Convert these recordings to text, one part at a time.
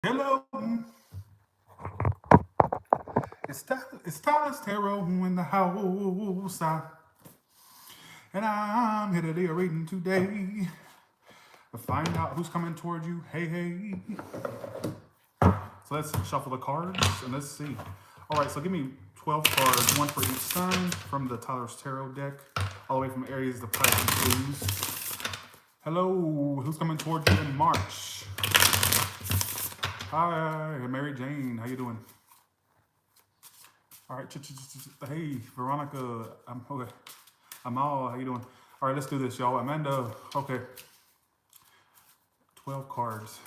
Hello, it's Taurus Tarot in the house, and I'm here to do a reading today to find out who's coming towards you. Hey, hey. So let's shuffle the cards and let's see. All right, so give me 12 cards, one for each sign from the Taurus Tarot deck, all the way from Aries to Pisces, please. Hello, who's coming towards you in March? Hi, Mary Jane, how you doing? All right, hey, Veronica, I'm okay. Amal, how you doing? All right, let's do this, y'all. Amanda, okay. 12 cards.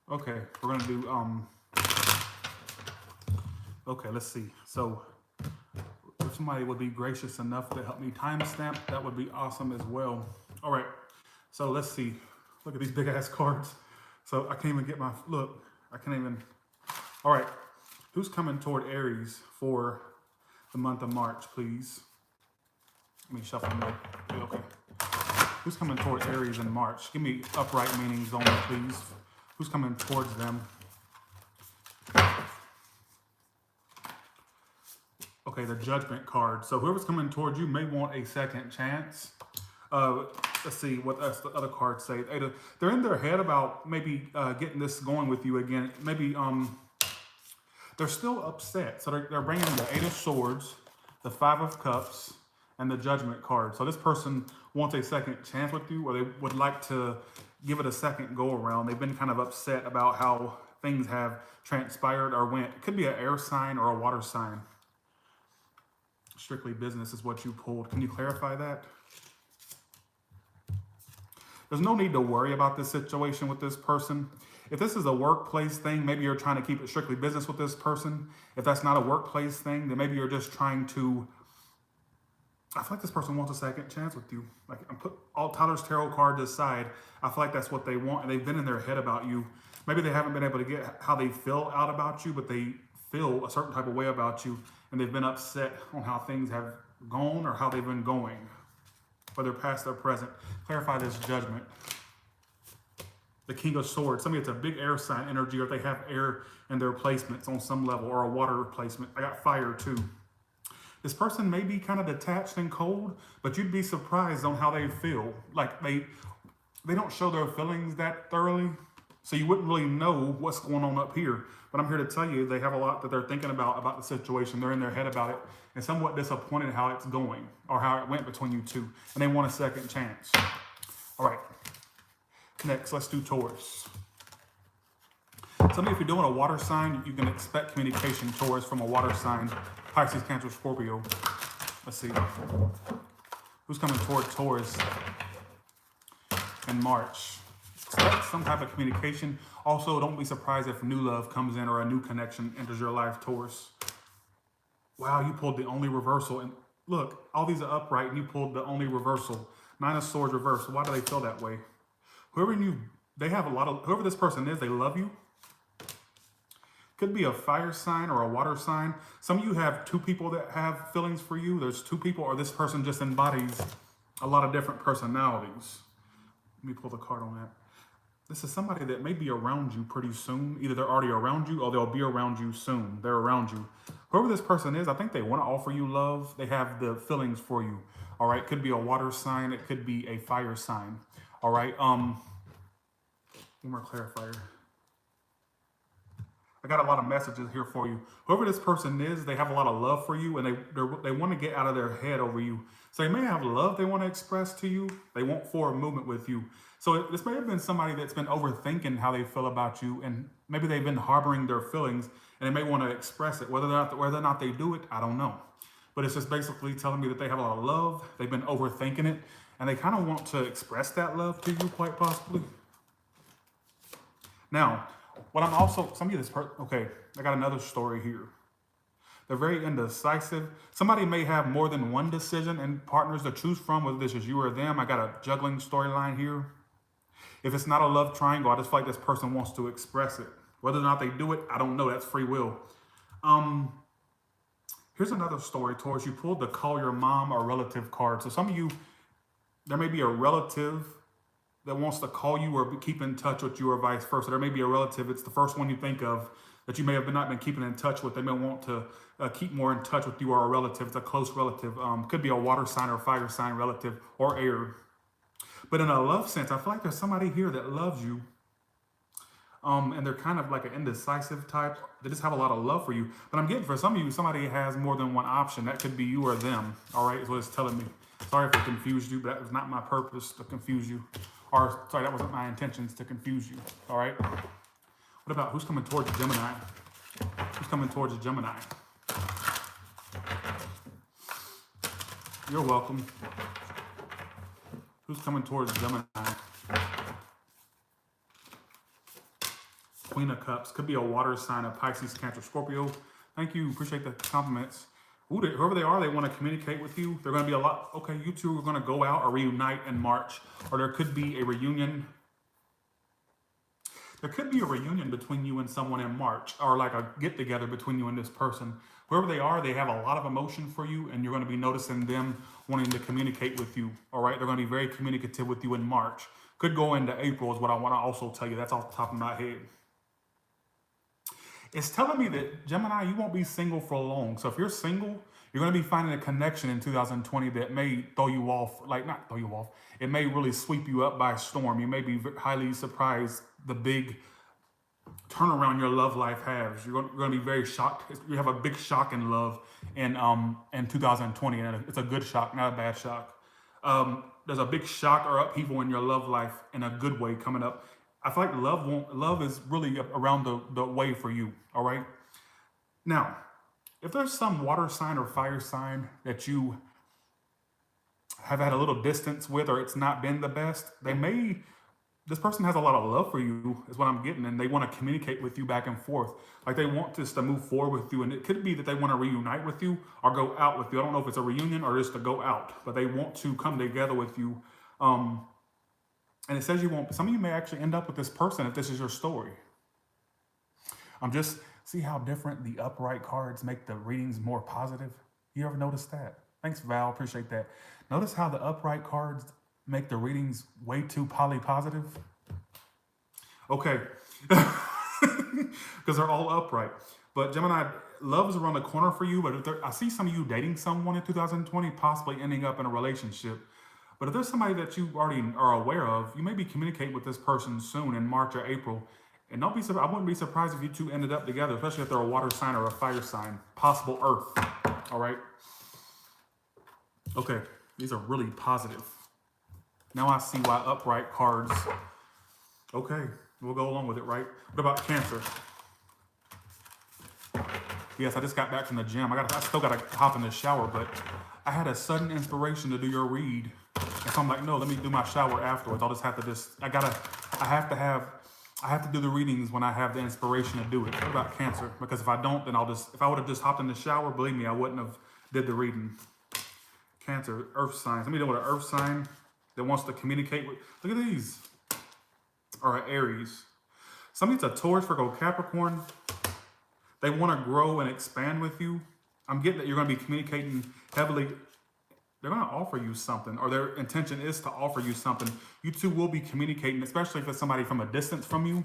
Okay, we're gonna do, okay, let's see. So, if somebody would be gracious enough to help me timestamp, that would be awesome as well. All right, so let's see. Look at these big ass cards. So I can't even get my, look, I can't even. All right, who's coming toward Aries for the month of March, please? Let me shuffle them. Okay. Who's coming toward Aries in March? Give me upright meanings only, please. Who's coming towards them? Okay, the Judgment card. So whoever's coming towards you may want a second chance. Let's see what else the other cards say. They're in their head about maybe getting this going with you again. Maybe they're still upset. So they're bringing the Eight of Swords, the Five of Cups, and the Judgment card. So this person wants a second chance with you, or they would like to give it a second go around. They've been kind of upset about how things have transpired or went. It could be an air sign or a water sign. Strictly business is what you pulled. Can you clarify that? There's no need to worry about this situation with this person. If this is a workplace thing, maybe you're trying to keep it strictly business with this person. If that's not a workplace thing, then maybe you're just trying to, I feel like this person wants a second chance with you. Like, I'm put all Tyler's tarot cards aside. I feel like that's what they want, and they've been in their head about you. Maybe they haven't been able to get how they feel out about you, but they feel a certain type of way about you, and they've been upset on how things have gone or how they've been going, whether past or present. Clarify this Judgment. The King of Swords. Somebody it's a big air sign energy, or they have air in their placements on some level, or a water placement. I got fire too. This person may be kind of detached and cold, but you'd be surprised on how they feel. Like they don't show their feelings that thoroughly, so you wouldn't really know what's going on up here. But I'm here to tell you they have a lot that they're thinking about the situation. They're in their head about it and somewhat disappointed how it's going or how it went between you two, and they want a second chance. All right. Next, let's do Taurus. Somebody, if you're doing a water sign, you can expect communication, Taurus, from a water sign. Pisces, Cancer, Scorpio. Let's see. Who's coming toward Taurus in March? Expect some type of communication. Also, don't be surprised if new love comes in or a new connection enters your life, Taurus. Wow, you pulled the only reversal. And look, all these are upright and you pulled the only reversal. Nine of Swords reversed. Why do they feel that way? Whoever this person is, they love you. Could be a fire sign or a water sign. Some of you have two people that have feelings for you. There's two people, or this person just embodies a lot of different personalities. Let me pull the card on that. This is somebody that may be around you pretty soon. Either they're already around you or they'll be around you soon. They're around you. Whoever this person is, I think they want to offer you love. They have the feelings for you. All right. Could be a water sign. It could be a fire sign. All right. One more clarifier. I got a lot of messages here for you. Whoever this person is, they have a lot of love for you, and they want to get out of their head over you. So they may have love they want to express to you. They want forward movement with you. So this may have been somebody that's been overthinking how they feel about you, and maybe they've been harboring their feelings, and they may want to express it. Whether or not they do it, I don't know. But it's just basically telling me that they have a lot of love. They've been overthinking it, and they kind of want to express that love to you, quite possibly. Now, what I'm also, some of you, okay, I got another story here. They're very indecisive. Somebody may have more than one decision and partners to choose from, whether this is you or them. I got a juggling storyline here. If it's not a love triangle, I just feel like this person wants to express it. Whether or not they do it, I don't know. That's free will. Here's another story, Taurus. You pulled the call your mom or relative card. So some of you, there may be a relative that wants to call you or keep in touch with you or vice versa. There may be a relative, it's the first one you think of that you may have not been keeping in touch with. They may want to keep more in touch with you, or a relative, it's a close relative. Could be a water sign or fire sign relative or air. But in a love sense, I feel like there's somebody here that loves you. And they're kind of like an indecisive type. They just have a lot of love for you. But I'm getting, for some of you, somebody has more than one option. That could be you or them. All right, is what it's telling me. Sorry if it confused you, but that was not my purpose to confuse you. Or, sorry, that wasn't my intentions to confuse you. All right? What about who's coming towards Gemini? Who's coming towards Gemini? You're welcome. Who's coming towards Gemini? Queen of Cups. Could be a water sign of Pisces, Cancer, Scorpio. Thank you. Appreciate the compliments. Whoever they are, they want to communicate with you. They're going to be a lot. Okay, you two are going to go out or reunite in March. Or there could be a reunion. There could be a reunion between you and someone in March. Or like a get-together between you and this person. Whoever they are, they have a lot of emotion for you. And you're going to be noticing them wanting to communicate with you. All right? They're going to be very communicative with you in March. Could go into April is what I want to also tell you. That's off the top of my head. It's telling me that, Gemini, you won't be single for long. So if you're single, you're going to be finding a connection in 2020 that may throw you off, like not throw you off. It may really sweep you up by storm. You may be highly surprised the big turnaround your love life has. You're going to be very shocked. You have a big shock in love in 2020. And it's a good shock, not a bad shock. There's a big shock or upheaval in your love life in a good way coming up. I feel like love is really around the way for you, all right? Now, if there's some water sign or fire sign that you have had a little distance with, or it's not been the best, this person has a lot of love for you, is what I'm getting, and they want to communicate with you back and forth. Like they want this to move forward with you, and it could be that they want to reunite with you or go out with you. I don't know if it's a reunion or just to go out, but they want to come together with you. And it says you won't, some of you may actually end up with this person if this is your story. See how different the upright cards make the readings more positive? You ever notice that? Thanks, Val, appreciate that. Notice how the upright cards make the readings way too poly-positive? Okay, because they're all upright. But Gemini, love is around the corner for you, but I see some of you dating someone in 2020, possibly ending up in a relationship. But if there's somebody that you already are aware of, you may be communicating with this person soon in March or April. And I wouldn't be surprised if you two ended up together, especially if they're a water sign or a fire sign. Possible Earth. All right? Okay, these are really positive. Now I see why upright cards. Okay, we'll go along with it, right? What about Cancer? Yes, I just got back from the gym. I still got to hop in the shower, but I had a sudden inspiration to do your read. And so I'm like, no, let me do my shower afterwards. I'll just have to I have to do the readings when I have the inspiration to do it. What about Cancer? Because if I don't, then if I would have just hopped in the shower, believe me, I wouldn't have did the reading. Cancer, Earth signs. Let me deal with an Earth sign that wants to communicate with, look at these. Or an Aries. Somebody's a Taurus, Virgo, Capricorn. They want to grow and expand with you. I'm getting that you're going to be communicating heavily. They're going to offer you something, or their intention is to offer you something. You two will be communicating, especially if it's somebody from a distance from you.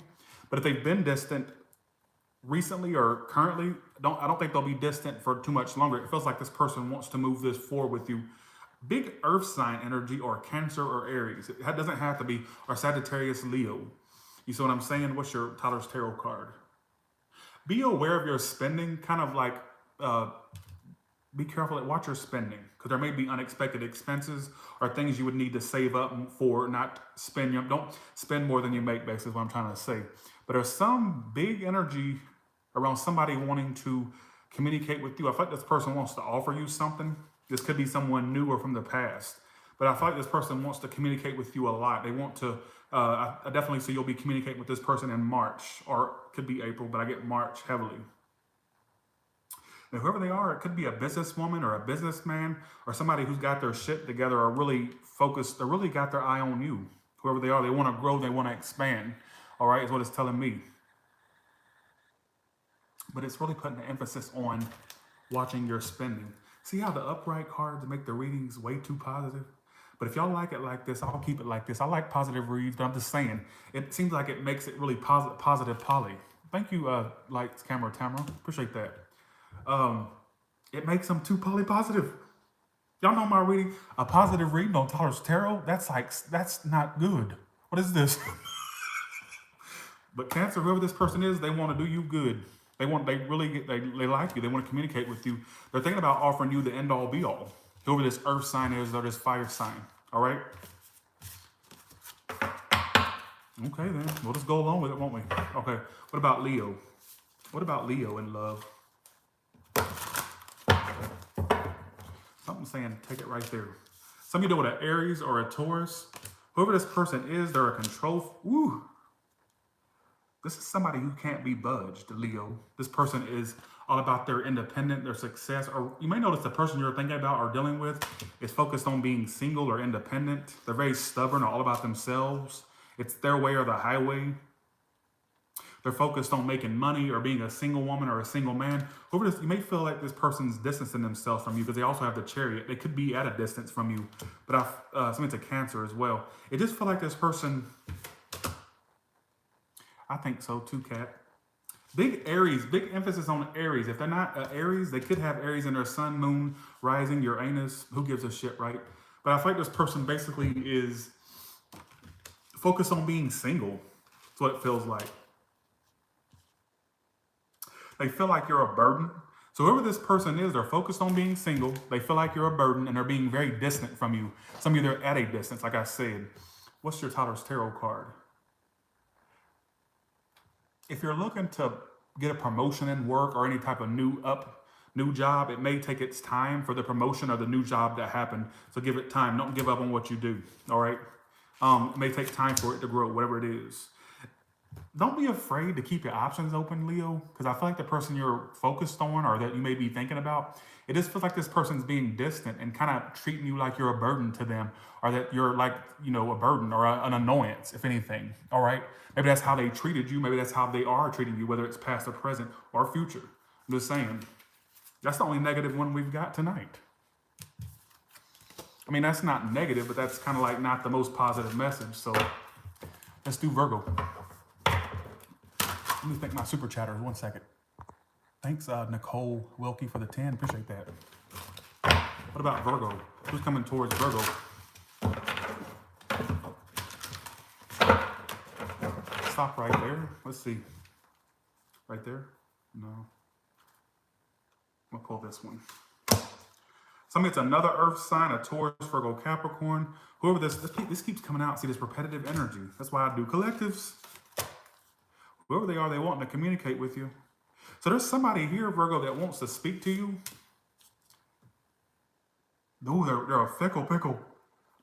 But if they've been distant recently or currently, I don't think they'll be distant for too much longer. It feels like this person wants to move this forward with you. Big Earth sign energy, or Cancer or Aries. It doesn't have to be, or Sagittarius, Leo. You see what I'm saying? What's your Tyler's Tarot card? Be aware of your spending, kind of like, be careful, watch your spending, because there may be unexpected expenses or things you would need to save up for, not spend. Don't spend more than you make, basically, is what I'm trying to say. But there's some big energy around somebody wanting to communicate with you. I feel like this person wants to offer you something. This could be someone new or from the past. But I feel like this person wants to communicate with you a lot. They want to, I definitely see you'll be communicating with this person in March, or could be April, but I get March heavily. And whoever they are, it could be a businesswoman or a businessman or somebody who's got their shit together or really focused, or really got their eye on you. Whoever they are, they want to grow, they want to expand. All right, is what it's telling me. But it's really putting the emphasis on watching your spending. See how the upright cards make the readings way too positive? But if y'all like it like this, I'll keep it like this. I like positive reads, but I'm just saying, it seems like it makes it really positive poly. Thank you, lights, camera, Tamara. Appreciate that. It makes them too poly positive. Y'all know my reading, a positive reading on Taurus Tarot, that's not good. What is this? But Cancer, whoever this person is, they want to do you good. They like you. They want to communicate with you. They're thinking about offering you the end all be all. Whoever this earth sign is or this fire sign. All right. Okay, then we'll just go along with it, won't we? Okay. What about Leo? What about Leo in love? Something saying take it right there. Some of you deal with an Aries or a Taurus. Whoever this person is, they're a control. Woo. This is somebody who can't be budged, Leo. This person is all about their independent, their success. Or you may notice the person you're thinking about or dealing with is focused on being single or independent. They're very stubborn or all about themselves. It's their way or the highway. They're focused on making money or being a single woman or a single man. Whoever this, you may feel like this person's distancing themselves from you because they also have the Chariot. They could be at a distance from you, but something's a Cancer as well. It just feel like this person. I think so too, Kat. Big Aries, big emphasis on Aries. If they're not Aries, they could have Aries in their sun, moon, rising, Uranus. Who gives a shit, right? But I feel like this person basically is focused on being single. That's what it feels like. They feel like you're a burden. So whoever this person is, they're focused on being single. They feel like you're a burden and they're being very distant from you. Some of you, they're at a distance, like I said. What's your Taurus Tarot card? If you're looking to get a promotion in work or any type of new job, it may take its time for the promotion or the new job to happen. So give it time. Don't give up on what you do. All right. It may take time for it to grow, whatever it is. Don't be afraid to keep your options open, Leo, because I feel like the person you're focused on or that you may be thinking about, it just feels like this person's being distant and kind of treating you like you're a burden to them, or that you're like, a burden or an annoyance, if anything. All right. Maybe that's how they treated you. Maybe that's how they are treating you, whether it's past or present or future. I'm just saying, that's the only negative one we've got tonight. I mean, that's not negative, but that's kind of like not the most positive message. So let's do Virgo. Let me thank my super chatters. 1 second. Thanks, Nicole Wilkie, for the 10. Appreciate that. What about Virgo? Who's coming towards Virgo? Stop right there. Let's see. Right there? No. We'll pull this one. Somebody, it's another earth sign, a Taurus, Virgo, Capricorn. Whoever this keeps coming out. See this repetitive energy. That's why I do collectives. Whoever they are, they want to communicate with you. So there's somebody here, Virgo, that wants to speak to you. Ooh, they're a fickle pickle.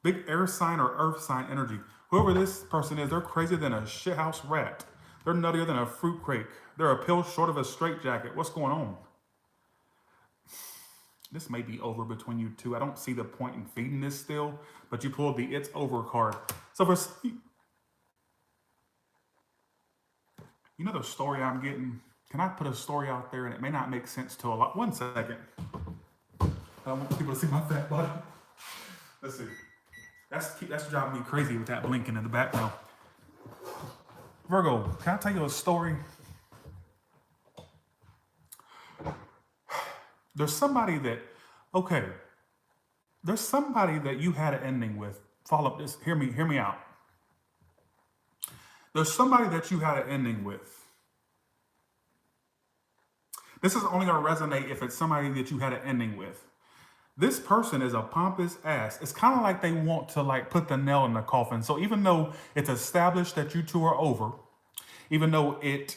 Big air sign or earth sign energy. Whoever this person is, they're crazier than a shithouse rat. They're nuttier than a fruit crate. They're a pill short of a straitjacket. What's going on? This may be over between you two. I don't see the point in feeding this still, but you pulled the it's over card. So for, the story I'm getting, can I put a story out there and it may not make sense to a lot? 1 second. I don't want people to see my fat body. Let's see. That's driving me crazy with that blinking in the background. Virgo, can I tell you a story? There's somebody that you had an ending with. Follow up this. Hear me out. There's somebody that you had an ending with. This is only going to resonate if it's somebody that you had an ending with. This person is a pompous ass. It's kind of like they want to put the nail in the coffin. So even though it's established that you two are over, even though it's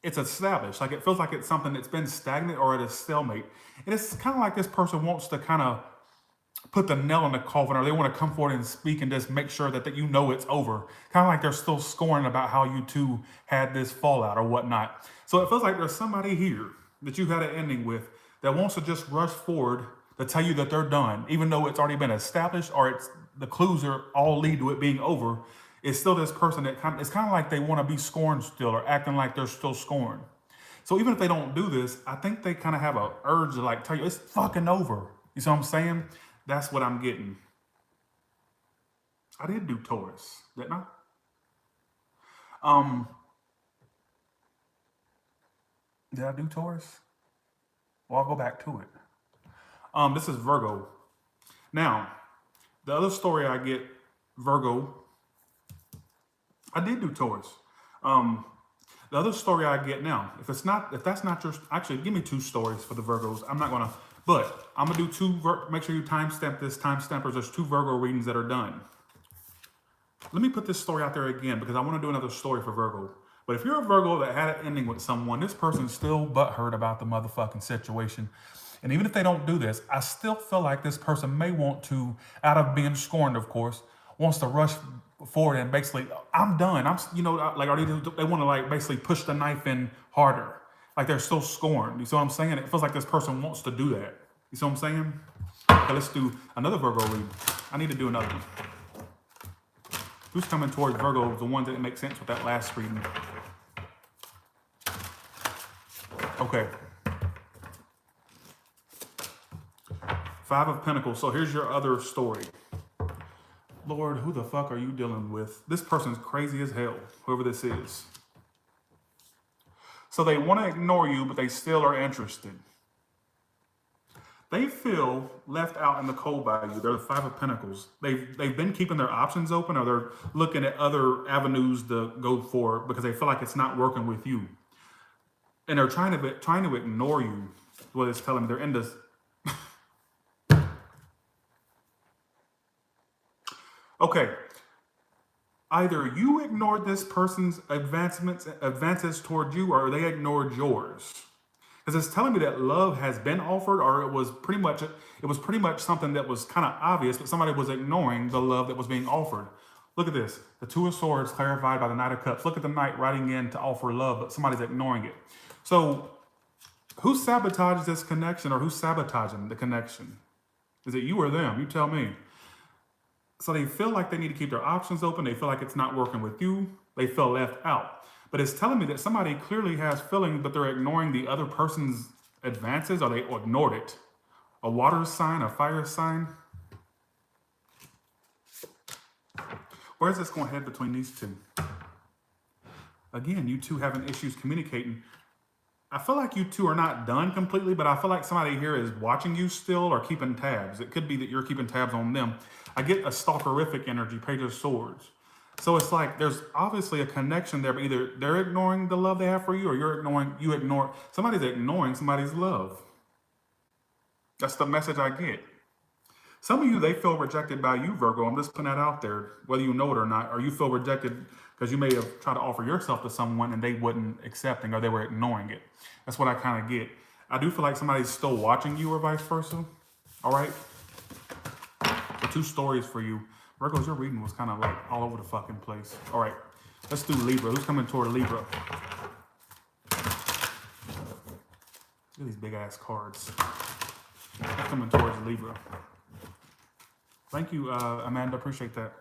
established, like it feels like it's something that's been stagnant or at a stalemate, and it's kind of like this person wants to kind of put the nail in the coffin, or they want to come forward and speak and just make sure that it's over. Kind of like they're still scoring about how you two had this fallout or whatnot. So it feels like there's somebody here that you had an ending with that wants to just rush forward to tell you that they're done, even though it's already been established or the clues are all lead to it being over. It's still this person that it's kind of like they want to be scorned still or acting like they're still scorned. So even if they don't do this, I think they kind of have a urge to like tell you it's fucking over. You see what I'm saying? That's what I'm getting. I did do Taurus, didn't I? Did I do Taurus? Well, I'll go back to it. This is Virgo. Now, the other story I get, Virgo, I did do Taurus. The other story I get now, if that's not your, actually give me 2 stories for the Virgos. I'm not gonna, but I'm gonna do 2, make sure you timestamp this, timestampers, there's 2 Virgo readings that are done. Let me put this story out there again because I wanna do another story for Virgo. But if you're a Virgo that had an ending with someone, this person's still butthurt about the motherfucking situation. And even if they don't do this, I still feel like this person may want to, out of being scorned, of course, wants to rush forward and basically, I'm done. Like, they want to like basically push the knife in harder. Like they're still scorned. You see what I'm saying? It feels like this person wants to do that. You see what I'm saying? Okay, let's do another Virgo read. I need to do another one. Who's coming towards Virgo? The ones that make sense with that last reading. Okay. 5 of Pentacles. So here's your other story. Lord, who the fuck are you dealing with? This person's crazy as hell, whoever this is. So they want to ignore you, but they still are interested. They feel left out in the cold by you. They're the 5 of Pentacles. They've been keeping their options open, or they're looking at other avenues to go for because they feel like it's not working with you. And they're trying to ignore you. What it's telling me. They're in this. Okay. Either you ignored this person's advances toward you, or they ignored yours. Because it's telling me that love has been offered, or it was pretty much something that was kind of obvious, but somebody was ignoring the love that was being offered. Look at this. The 2 of Swords clarified by the Knight of Cups. Look at the Knight writing in to offer love, but somebody's ignoring it. So who sabotages this connection, or who's sabotaging the connection? Is it you or them? You tell me. So they feel like they need to keep their options open. They feel like it's not working with you. They feel left out. But it's telling me that somebody clearly has feeling that they're ignoring the other person's advances, or they ignored it. A water sign, a fire sign. Where is this going to head between these 2? Again, you 2 having issues communicating. I feel like you 2 are not done completely, but I feel like somebody here is watching you still or keeping tabs. It could be that you're keeping tabs on them. I get a stalkerific energy, Page of Swords. So it's like there's obviously a connection there, but either they're ignoring the love they have for you, or somebody's ignoring somebody's love. That's the message I get. Some of you, they feel rejected by you, Virgo. I'm just putting that out there, whether you know it or not, or you feel rejected because you may have tried to offer yourself to someone and they wasn't accepting, or they were ignoring it. That's what I kind of get. I do feel like somebody's still watching you, or vice versa. All right. So 2 stories for you. Virgos, your reading was kind of like all over the fucking place. All right, let's do Libra. Who's coming toward Libra? Look at these big ass cards. Who's coming towards Libra? Thank you, Amanda. Appreciate that.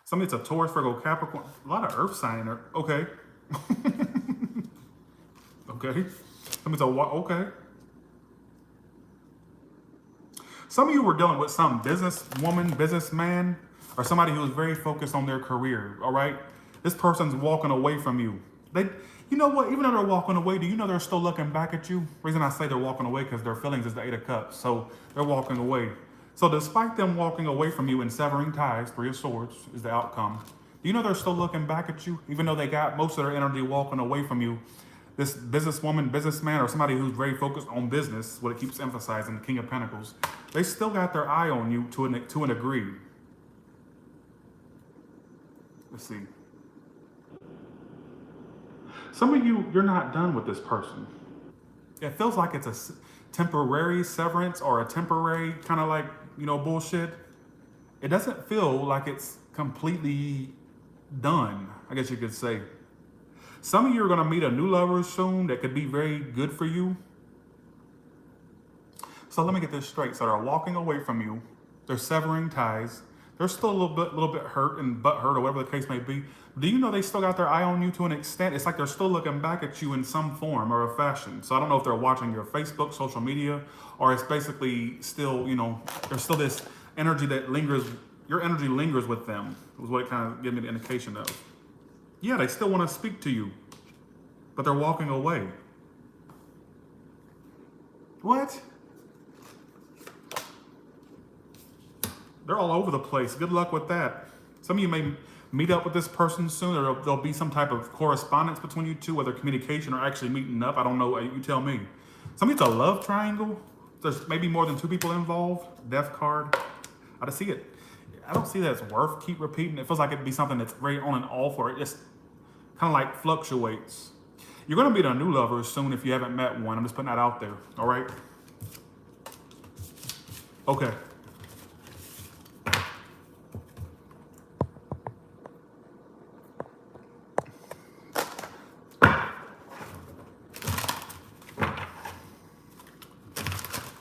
Somebody's a Taurus, Virgo, Capricorn. A lot of Earth sign in there. Okay. Okay. Somebody's okay. Some of you were dealing with some businesswoman, businessman, or somebody who was very focused on their career, all right? This person's walking away from you. You know what? Even though they're walking away, do you know they're still looking back at you? The reason I say they're walking away because their feelings is the 8 of Cups. So they're walking away. So despite them walking away from you and severing ties, 3 of Swords is the outcome. Do you know they're still looking back at you? Even though they got most of their energy walking away from you, this businesswoman, businessman, or somebody who's very focused on business, what it keeps emphasizing, the King of Pentacles, they still got their eye on you to a degree. Let's see. Some of you, you're not done with this person. It feels like it's a temporary severance or a temporary kind of like, bullshit. It doesn't feel like it's completely done, I guess you could say. Some of you are going to meet a new lover soon that could be very good for you. So let me get this straight. So they're walking away from you. They're severing ties. They're still a little bit hurt and butt hurt or whatever the case may be. Do you know they still got their eye on you to an extent? It's like they're still looking back at you in some form or a fashion. So I don't know if they're watching your Facebook, social media, or it's basically still, you know, there's still this energy that lingers. Your energy lingers with them, was what it kind of gave me the indication of. Yeah, they still want to speak to you, but they're walking away. What? They're all over the place. Good luck with that. Some of you may meet up with this person soon, or there'll be some type of correspondence between you two, whether communication or actually meeting up. I don't know. You tell me. Some of it's a love triangle. There's maybe more than two people involved. Death card. I just see it. I don't see that it's worth keep repeating. It feels like it'd be something that's very on and off, or it just kind of like fluctuates. You're going to meet a new lover soon if you haven't met one. I'm just putting that out there. All right. Okay.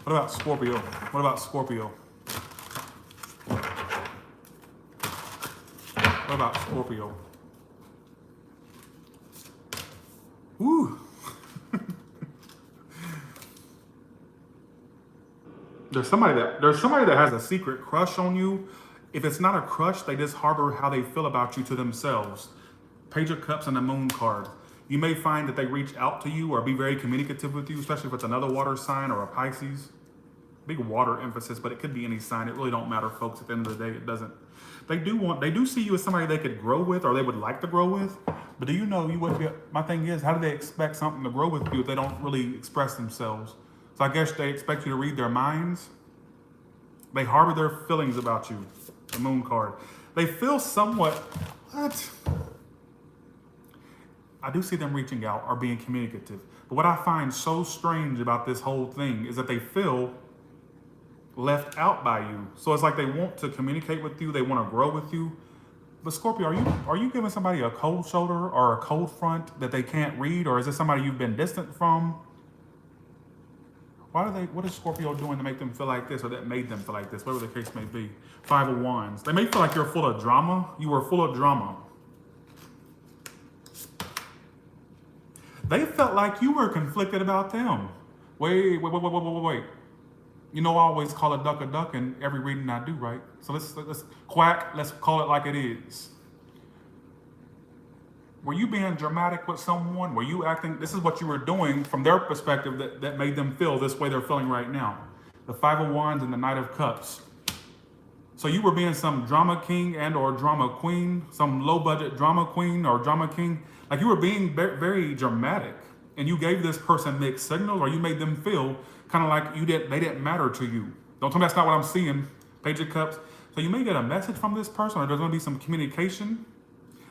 What about Scorpio? What about Scorpio? What about Scorpio? Woo. There's somebody that has a secret crush on you. If it's not a crush, they just harbor how they feel about you to themselves. Page of Cups and the Moon card. You may find that they reach out to you or be very communicative with you, especially if it's another water sign or a Pisces. Big water emphasis, but it could be any sign. It really don't matter, folks. At the end of the day, it doesn't. They do see you as somebody they could grow with, or they would like to grow with. But do you know you wouldn't be? My thing is, how do they expect something to grow with you if they don't really express themselves? So I guess they expect you to read their minds. They harbor their feelings about you. The Moon card. They feel somewhat. What? I do see them reaching out or being communicative. But what I find so strange about this whole thing is that they feel left out by you. So it's like they want to communicate with you, they want to grow with you. But Scorpio, are you giving somebody a cold shoulder or a cold front that they can't read, or is it somebody you've been distant from? What is Scorpio doing to make them feel like this, or that made them feel like this, whatever the case may be? Five of Wands. They may feel like you're full of drama. You were full of drama. They felt like you were conflicted about them. Wait. You know, I always call a duck in every reading I do, right? So let's quack, let's call it like it is. Were you being dramatic with someone? Were you acting, this is what you were doing from their perspective that made them feel this way they're feeling right now. The Five of Wands and the Knight of Cups. So you were being some drama king and or drama queen, some low budget drama queen or drama king. Like you were being very, very dramatic, and you gave this person mixed signals, or you made them feel kind of like they didn't matter to you. Don't tell me that's not what I'm seeing. Page of Cups. So you may get a message from this person, or there's going to be some communication.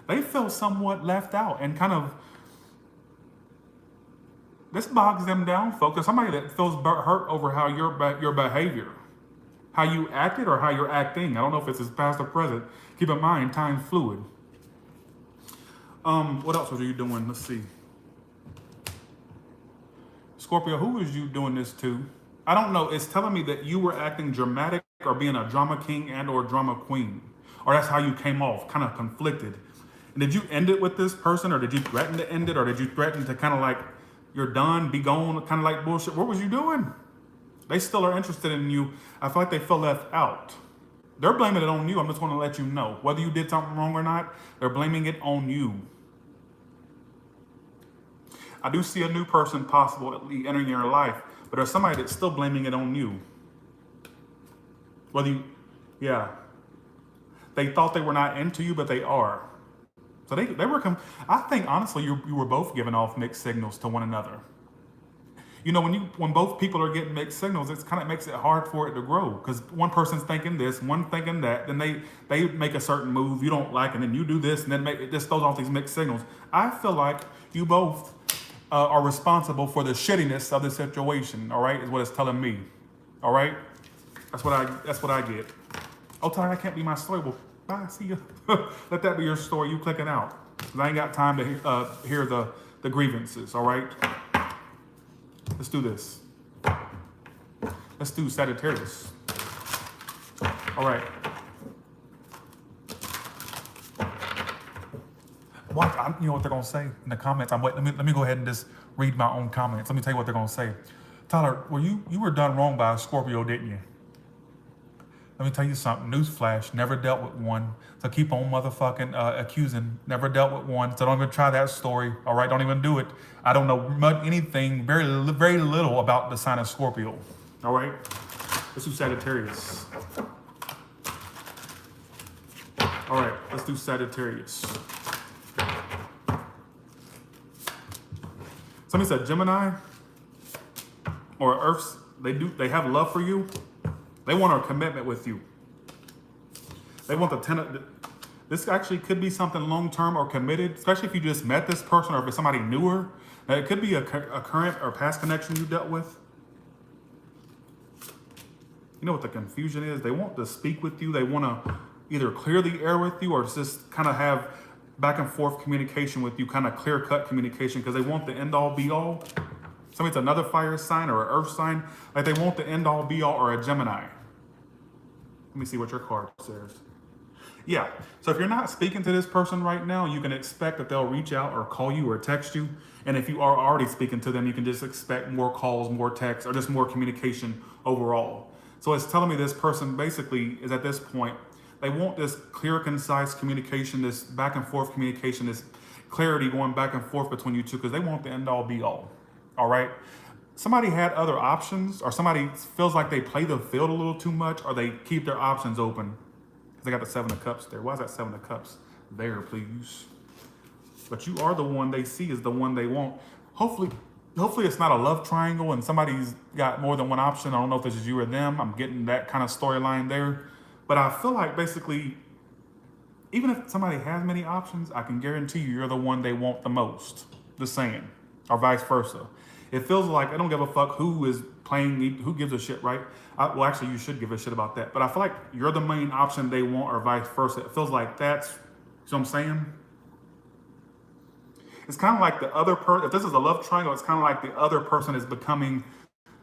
They feel somewhat left out, and kind of, this bogs them down, folks. There's somebody that feels hurt over how your behavior, how you acted or how you're acting. I don't know if it's past or present. Keep in mind, time's fluid. What else were you doing? Let's see. Scorpio, who was you doing this to? I don't know. It's telling me that you were acting dramatic or being a drama king and or drama queen. Or that's how you came off, kind of conflicted. And did you end it with this person, or did you threaten to end it, or did you threaten to kind of like, you're done, be gone, kind of like bullshit? What was you doing? They still are interested in you. I feel like they feel left out. They're blaming it on you. I'm just going to let you know. Whether you did something wrong or not, they're blaming it on you. I do see a new person possibly entering your life, but there's somebody that's still blaming it on you. Yeah. They thought they were not into you, but they are. So they were, I think honestly, you were both giving off mixed signals to one another. You know, when both people are getting mixed signals, it kind of makes it hard for it to grow, because one person's thinking this, one thinking that, then they make a certain move you don't like, and then you do this, and then it just throws off these mixed signals. I feel like you both are responsible for the shittiness of the situation. All right, is what it's telling me. All right, that's what I get. Oh, Ty, I can't be my story. Well, bye. See you. Let that be your story. You clicking out. 'Cause I ain't got time to hear the grievances. All right. Let's do this. Let's do Sagittarius. All right. What, you know what they're gonna say in the comments. Let me go ahead and just read my own comments. Let me tell you what they're gonna say. Tyler, well, you were done wrong by a Scorpio, didn't you? Let me tell you something. Newsflash, never dealt with one. So keep on motherfucking accusing. Never dealt with one. So don't even try that story. All right, don't even do it. I don't know anything, very little about the sign of Scorpio. All right, let's do Sagittarius. All right, let's do Sagittarius. Somebody said Gemini or Earths. They have love for you. They want a commitment with you. They want the tenant. This actually could be something long-term or committed, especially if you just met this person or if it's somebody newer. Now, it could be a current or past connection you dealt with. You know what the confusion is? They want to speak with you. They want to either clear the air with you or just kind of have back and forth communication with you, kind of clear-cut communication, because they want the end-all be-all. Somebody's another fire sign or an earth sign. Like they want the end-all be-all or a Gemini. Let me see what your card says. Yeah, so if you're not speaking to this person right now, you can expect that they'll reach out or call you or text you. And if you are already speaking to them, you can just expect more calls, more texts, or just more communication overall. So it's telling me this person basically is at this point, they want this clear, concise communication, this back and forth communication, this clarity going back and forth between you two, because they want the end all be all. All right. Somebody had other options, or somebody feels like they play the field a little too much, or they keep their options open. They got the 7 of Cups there. Why is that 7 of Cups there, please? But you are the one they see is the one they want. Hopefully it's not a love triangle and somebody's got more than one option. I don't know if this is you or them. I'm getting that kind of storyline there. But I feel like basically, even if somebody has many options, I can guarantee you're the one they want the most. Just saying. Or vice versa. It feels like I don't give a fuck who is playing, who gives a shit, right? Well, actually, you should give a shit about that. But I feel like you're the main option they want or vice versa. It feels like that's, you know what I'm saying? It's kind of like the other person, if this is a love triangle, it's kind of like the other person is becoming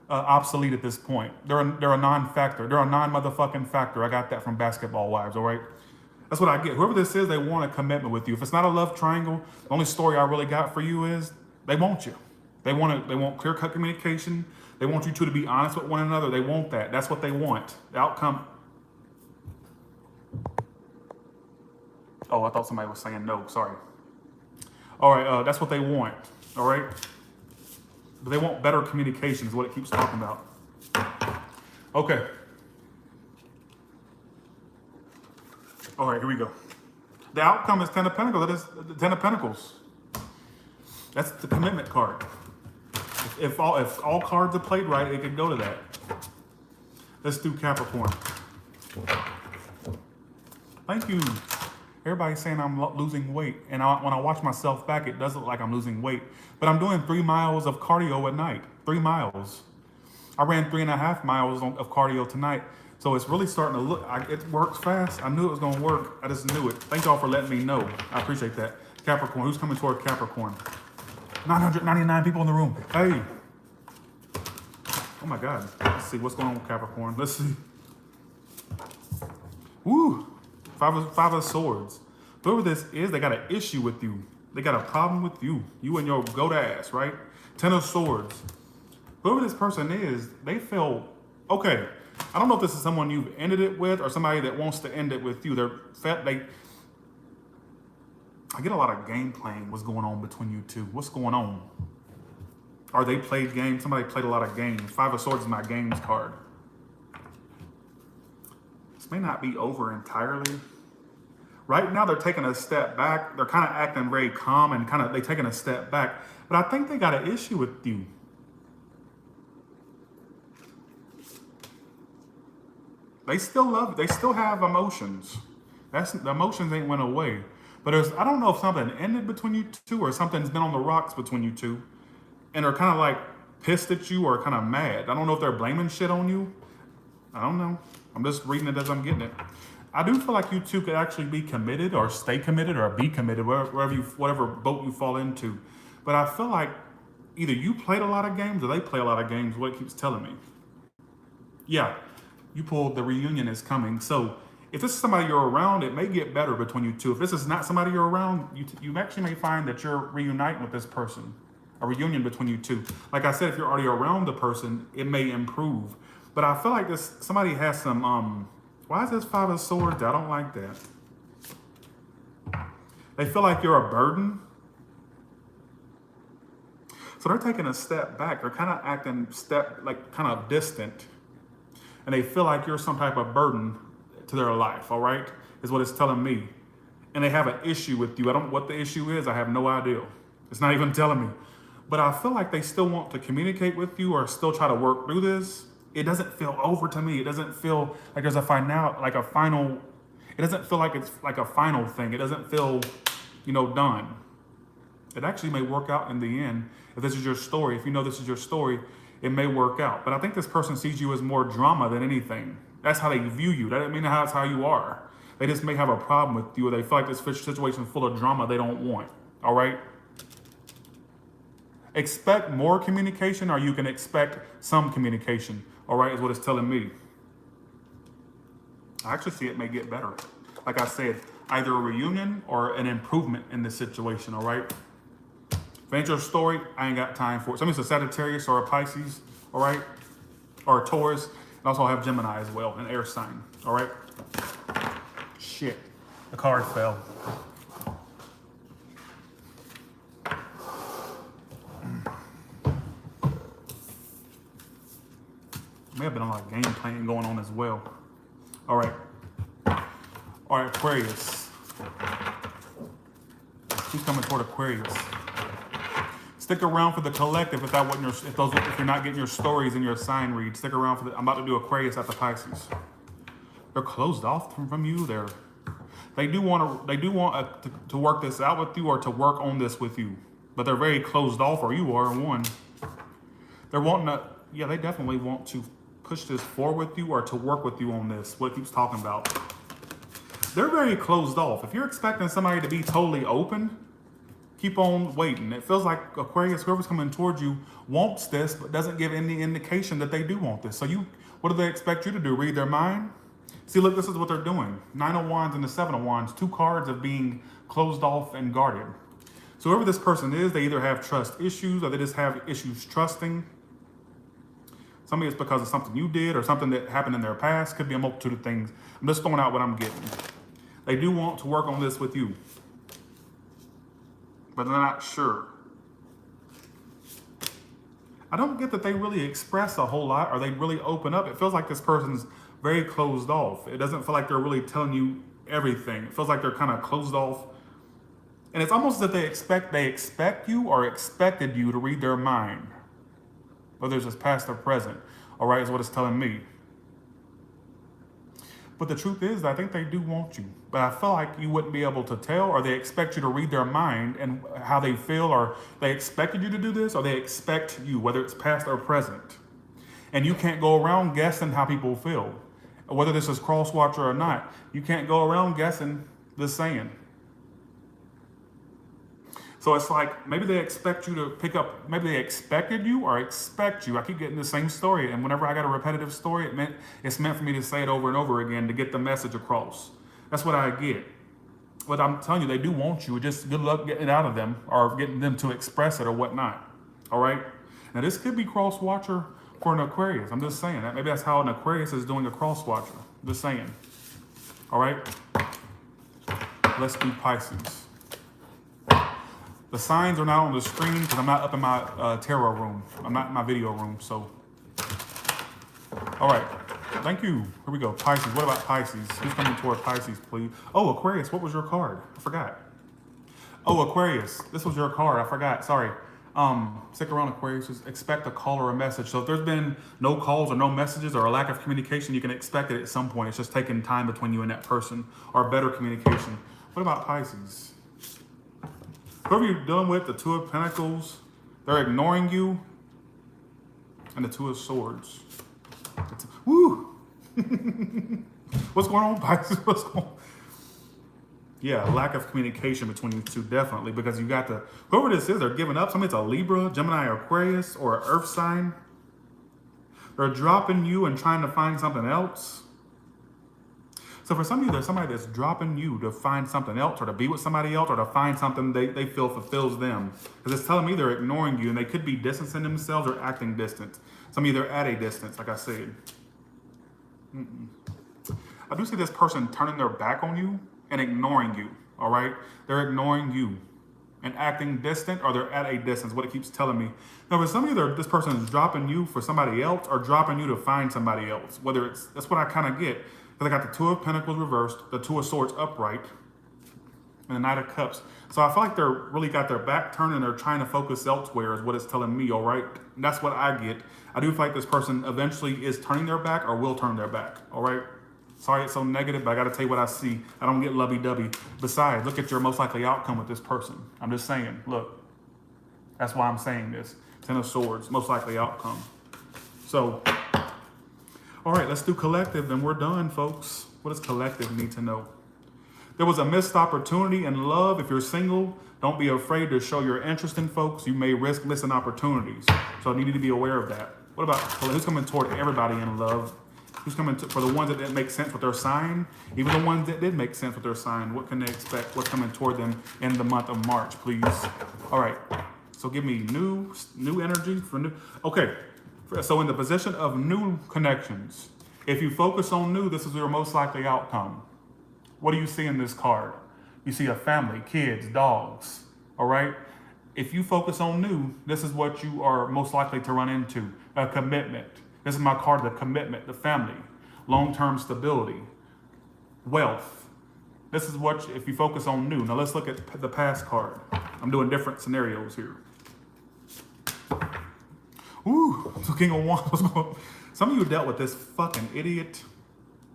obsolete at this point. They're a non-factor. They're a non-motherfucking factor. I got that from Basketball Wives, all right? That's what I get. Whoever this is, they want a commitment with you. If it's not a love triangle, the only story I really got for you is they want you. They want clear-cut communication. They want you two to be honest with one another. They want that. That's what they want. The outcome. Oh, I thought somebody was saying no. Sorry. All right, that's what they want. All right. But they want better communication is what it keeps talking about. Okay. All right, here we go. The outcome is 10 of Pentacles. That is the 10 of Pentacles. That's the commitment card. If all cards are played right, it could go to that. Let's do Capricorn. Thank you. Everybody's saying I'm losing weight. And when I watch myself back, it does look like I'm losing weight. But I'm doing 3 miles of cardio at night. 3 miles. I ran 3.5 miles of cardio tonight. So it's really starting to look, it works fast. I knew it was going to work. I just knew it. Thank y'all for letting me know. I appreciate that. Capricorn, who's coming toward Capricorn? 999 people in the room. Hey. Oh my God. Let's see what's going on with Capricorn. Let's see. Woo. Five of Swords. Whoever this is, they got an issue with you. They got a problem with you. You and your goat ass, right? 10 of Swords. Whoever this person is, they feel, okay, I don't know if this is someone you've ended it with or somebody that wants to end it with you. I get a lot of game playing. What's going on between you two? What's going on? Or they played games. Somebody played a lot of games. 5 of Swords is my games card. This may not be over entirely. Right now, they're taking a step back. They're kind of acting very calm and they're taking a step back. But I think they got an issue with you. They still love you. They still have emotions. The emotions ain't went away. But I don't know if something ended between you two or something's been on the rocks between you two. And they're kind of like pissed at you or kind of mad. I don't know if they're blaming shit on you. I don't know. I'm just reading it as I'm getting it. I do feel like you two could actually be committed or stay committed or be committed, whatever boat you fall into. But I feel like either you played a lot of games or they play a lot of games, what it keeps telling me. Yeah, you pulled the reunion is coming. So If this is somebody you're around, it may get better between you two. If this is not somebody you're around, you actually may find that you're reuniting with this person, a reunion between you two. Like I said, if you're already around the person, it may improve. But I feel like somebody has some, why is this Five of Swords? I don't like that. They feel like you're a burden. So they're taking a step back. They're kind of acting kind of distant. And they feel like you're some type of burden to their life, all right? Is what it's telling me. And they have an issue with you. I don't know what the issue is. I have no idea. It's not even telling me. But I feel like they still want to communicate with you or still try to work through this. It doesn't feel over to me. It doesn't feel like there's a final, it doesn't feel like it's like a final thing. It doesn't feel, done. It actually may work out in the end. If this is your story, if you know this is your story, it may work out. But I think this person sees you as more drama than anything. That's how they view you. That doesn't mean that's how you are. They just may have a problem with you, or they feel like this situation is full of drama they don't want. All right? Expect more communication, or you can expect some communication. All right, is what it's telling me. I actually see it may get better. Like I said, either a reunion or an improvement in this situation. All right? If it ain't your story, I ain't got time for it. Somebody's a Sagittarius or a Pisces, all right? Or a Taurus. And also I have Gemini as well, an air sign, all right? Shit, the card fell. May have been a lot of game playing going on as well. All right. All right, Aquarius. Who's coming toward Aquarius? Stick around for the collective if you're not getting your stories in your sign read. Stick around for I'm about to do Aquarius at the Pisces. They're closed off from you. They do want to work this out with you or to work on this with you, but they're very closed off, or you are one. They're wanting to, they definitely want to push this forward with you or to work with you on this. What it keeps talking about. They're very closed off. If you're expecting somebody to be totally open, keep on waiting. It feels like Aquarius, whoever's coming towards you, wants this, but doesn't give any indication that they do want this. So what do they expect you to do? Read their mind? See, look, this is what they're doing. 9 of Wands and the 7 of Wands, 2 cards of being closed off and guarded. So whoever this person is, they either have trust issues or they just have issues trusting. Somebody it's because of something you did or something that happened in their past. Could be a multitude of things. I'm just throwing out what I'm getting. They do want to work on this with you, but they're not sure. I don't get that they really express a whole lot or they really open up. It feels like this person's very closed off. It doesn't feel like they're really telling you everything. It feels like they're kind of closed off. And it's almost as if they expect you or expected you to read their mind. Whether it's just past or present. All right, is what it's telling me. But the truth is, I think they do want you. But I feel like you wouldn't be able to tell, or they expect you to read their mind and how they feel, or they expected you to do this, or they expect you, whether it's past or present. And you can't go around guessing how people feel. Whether this is cross-watcher or not, you can't go around guessing the saying. So it's like, maybe they expect you to pick up, maybe they expected you or expect you. I keep getting the same story. And whenever I got a repetitive story, it's meant for me to say it over and over again to get the message across. That's what I get. But I'm telling you, they do want you. Just good luck getting it out of them or getting them to express it or whatnot. All right? Now, this could be cross-watcher for an Aquarius. I'm just saying that. Maybe that's how an Aquarius is doing a cross-watcher. Just saying. All right? Let's do Pisces. The signs are not on the screen because I'm not up in my tarot room. I'm not in my video room, so. All right, thank you. Here we go, Pisces. What about Pisces? Who's coming toward Pisces, please? Oh, Aquarius, what was your card? I forgot. Oh, Aquarius, this was your card. I forgot, sorry. Stick around, Aquarius. Just expect a call or a message. So if there's been no calls or no messages or a lack of communication, you can expect it at some point. It's just taking time between you and that person or better communication. What about Pisces? Whoever you're dealing with, the 2 of Pentacles, they're ignoring you, and the 2 of Swords. Woo! What's going on, Pisces? What's going on? Yeah, lack of communication between you two, definitely, because you got whoever this is, they're giving up. Somebody's a Libra, Gemini, or Aquarius, or an Earth sign. They're dropping you and trying to find something else. So for some of you, there's somebody that's dropping you to find something else or to be with somebody else or to find something they feel fulfills them. Because it's telling me they're ignoring you and they could be distancing themselves or acting distant. Some of you, they're at a distance, like I said. I do see this person turning their back on you and ignoring you, all right? They're ignoring you and acting distant, or they're at a distance, what it keeps telling me. Now, for some of you, this person is dropping you for somebody else or dropping you to find somebody else. Whether it's, that's what I kind of get. Because I got the Two of Pentacles reversed, the Two of Swords upright, and the Knight of Cups. So I feel like they're really got their back turned and they're trying to focus elsewhere is what it's telling me, all right? And that's what I get. I do feel like this person eventually is turning their back or will turn their back, all right? Sorry it's so negative, but I got to tell you what I see. I don't get lovey-dovey. Besides, look at your most likely outcome with this person. I'm just saying, look. That's why I'm saying this. Ten of Swords, most likely outcome. So, all right, let's do collective, and we're done, folks. What does collective need to know? There was a missed opportunity in love. If you're single, don't be afraid to show your interest in folks. You may risk missing opportunities. So I need you to be aware of that. What about who's coming toward everybody in love? Who's coming for the ones that didn't make sense with their sign? Even the ones that did make sense with their sign, what can they expect? What's coming toward them in the month of March, please? All right, so give me new energy for new. Okay, so in the position of new connections, if you focus on new, this is your most likely outcome. What do you see in this card? You see a family, kids, dogs, all right? If you focus on new, this is what you are most likely to run into, a commitment. This is my card, the commitment, the family, long-term stability, wealth. This is what, if you focus on new. Now let's look at the past card. I'm doing different scenarios here. Ooh, so King of Wands. Some of you dealt with this fucking idiot.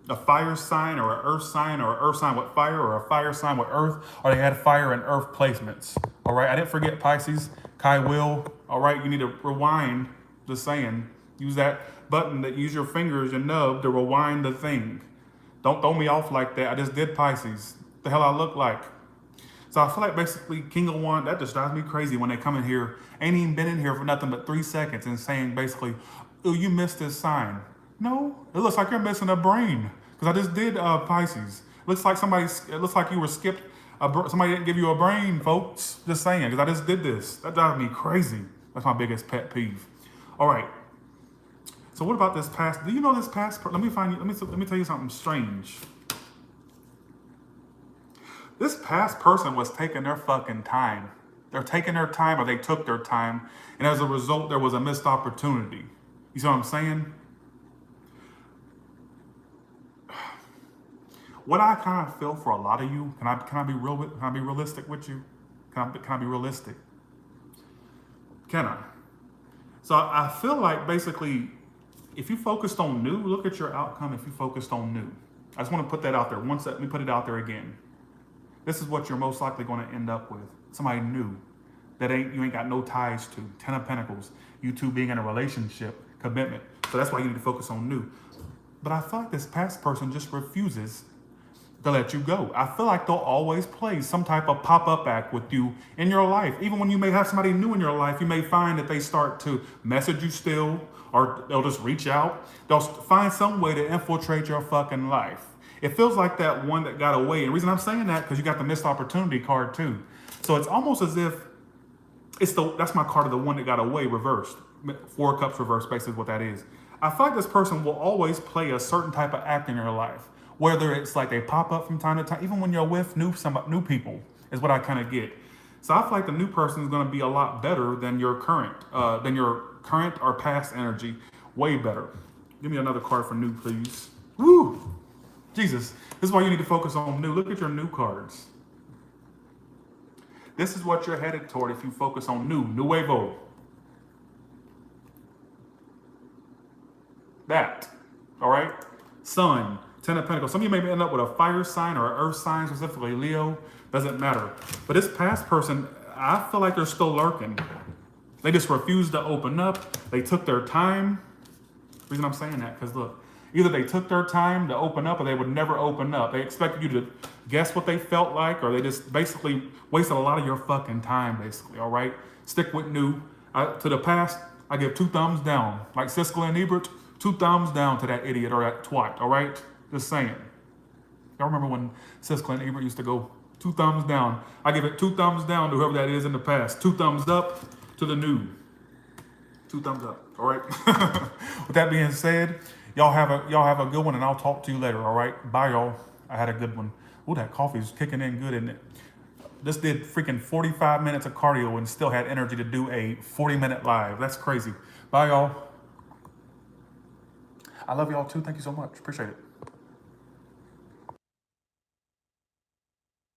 A fire sign or an earth sign or an earth sign with fire or a fire sign with earth, or they had fire and earth placements. All right, I didn't forget Pisces, Kai will. All right, you need to rewind, just saying. Use that button that use your fingers, your nub to rewind the thing. Don't throw me off like that. I just did Pisces. The hell I look like. So I feel like basically King of Wands, that just drives me crazy when they come in here, ain't even been in here for nothing but 3 seconds and saying basically, oh, you missed this sign. No, it looks like you're missing a brain. Because I just did Pisces. Looks like it looks like you were skipped. Somebody didn't give you a brain, folks. Just saying, because I just did this. That drives me crazy. That's my biggest pet peeve. All right. So what about this past? Do you know this past? Let me tell you something strange. This past person was taking their fucking time. They're taking their time, or they took their time, and as a result, there was a missed opportunity. You see what I'm saying? What I kind of feel for a lot of you, can I be realistic with you? Can I be realistic? Can I? So I feel like basically, if you focused on new, look at your outcome. If you focused on new, I just want to put that out there. Let me put it out there again. This is what you're most likely going to end up with. Somebody new that you ain't got no ties to. 10 of Pentacles. You two being in a relationship, commitment. So that's why you need to focus on new. But I feel like this past person just refuses to let you go. I feel like they'll always play some type of pop-up act with you in your life. Even when you may have somebody new in your life, you may find that they start to message you still, or they'll just reach out. They'll find some way to infiltrate your fucking life. It feels like that one that got away. And the reason I'm saying that, because you got the missed opportunity card too. So it's almost as if that's my card of the one that got away reversed. 4 of Cups reversed, basically what that is. I feel like this person will always play a certain type of act in your life. Whether it's like they pop up from time to time, even when you're with new people, is what I kind of get. So I feel like the new person is going to be a lot better than your current or past energy. Way better. Give me another card for new, please. Woo! Jesus, this is why you need to focus on new. Look at your new cards. This is what you're headed toward if you focus on new. Nuevo. That. All right? Sun. 10 of Pentacles. Some of you may end up with a fire sign or an earth sign, specifically Leo. Doesn't matter. But this past person, I feel like they're still lurking. They just refused to open up. They took their time. The reason I'm saying that, because look, either they took their time to open up or they would never open up. They expected you to guess what they felt like, or they just basically wasted a lot of your fucking time, basically, all right? Stick with new. To the past, I give 2 thumbs down. Like Siskel and Ebert, 2 thumbs down to that idiot or that twat, all right? Just saying. Y'all remember when Sis Clint Ebert used to go 2 thumbs down? I give it 2 thumbs down to whoever that is in the past. 2 thumbs up to the new. 2 thumbs up. All right. With that being said, y'all have a good one, and I'll talk to you later. All right. Bye, y'all. I had a good one. Ooh, that coffee's kicking in good, isn't it? Just did freaking 45 minutes of cardio and still had energy to do a 40-minute live. That's crazy. Bye, y'all. I love y'all too. Thank you so much. Appreciate it.